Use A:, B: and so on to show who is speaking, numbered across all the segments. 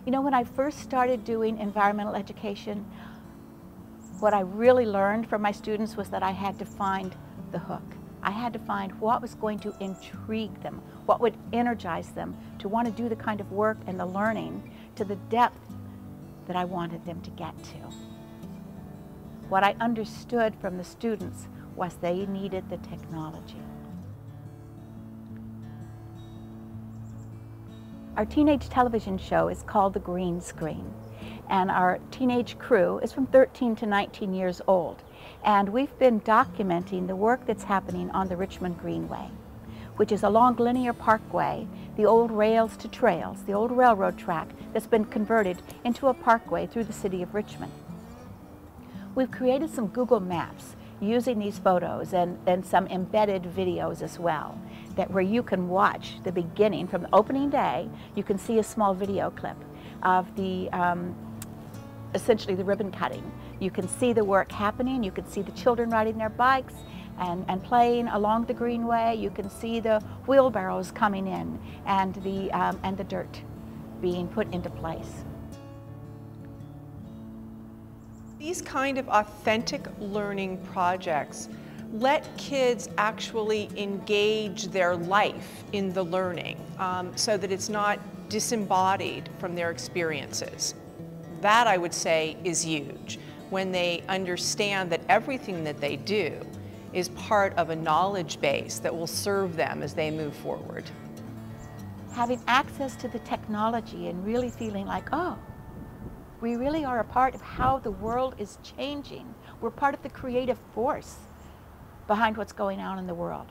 A: You know, when I first started doing environmental education, what I really learned from my students was that I had to find the hook. I had to find what was going to intrigue them, what would energize them to want to do the kind of work and the learning to the depth that I wanted them to get to. What I understood from the students was they needed the technology. Our teenage television show is called The Green Screen, and our teenage crew is from 13 to 19 years old, and we've been documenting the work that's happening on the Richmond Greenway, which is a long linear parkway, the old rails to trails, the old railroad track that's been converted into a parkway through the city of Richmond. We've created some Google Maps using these photos and some embedded videos as well, where you can watch the beginning from the opening day. You can see a small video clip of the essentially the ribbon cutting. You can see the work happening. You can see the children riding their bikes and playing along the greenway. You can see the wheelbarrows coming in and the dirt being put into place.
B: These kind of authentic learning projects let kids actually engage their life in the learning so that it's not disembodied from their experiences. That, I would say, is huge, when they understand that everything that they do is part of a knowledge base that will serve them as they move forward.
A: Having access to the technology and really feeling like, oh, we really are a part of how the world is changing. We're part of the creative force behind what's going on in the world.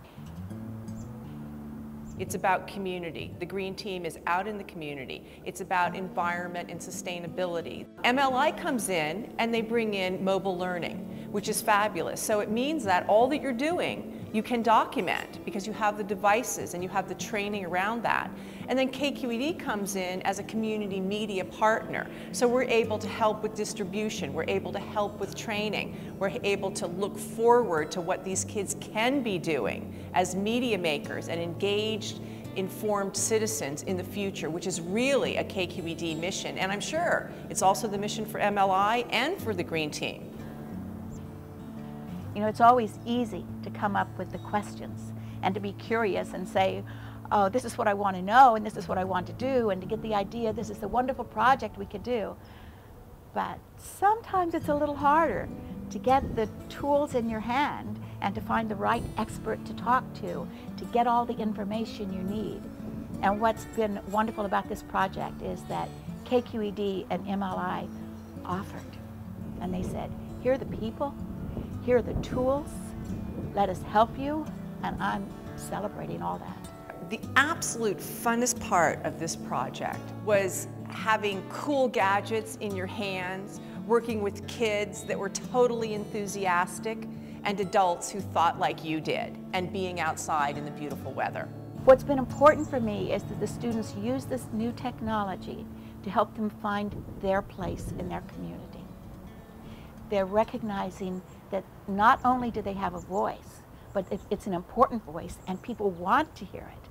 B: It's about community. The Green Team is out in the community. It's about environment and sustainability. MLI comes in and they bring in mobile learning, which is fabulous. So it means that all that you're doing, you can document because you have the devices and you have the training around that. And then KQED comes in as a community media partner. So we're able to help with distribution, we're able to help with training, we're able to look forward to what these kids can be doing as media makers and engaged, informed citizens in the future, which is really a KQED mission. And I'm sure it's also the mission for MLI and for the Green Team.
A: You know, it's always easy to come up with the questions and to be curious and say, oh, this is what I want to know and this is what I want to do, and to get the idea this is a wonderful project we could do. But sometimes it's a little harder to get the tools in your hand and to find the right expert to talk to get all the information you need. And what's been wonderful about this project is that KQED and MLI offered. And they said, here are the people, here are the tools, let us help you, and I'm celebrating all that.
B: The absolute funnest part of this project was having cool gadgets in your hands, working with kids that were totally enthusiastic, and adults who thought like you did, and being outside in the beautiful weather.
A: What's been important for me is that the students use this new technology to help them find their place in their community. They're recognizing that not only do they have a voice, but it's an important voice and people want to hear it.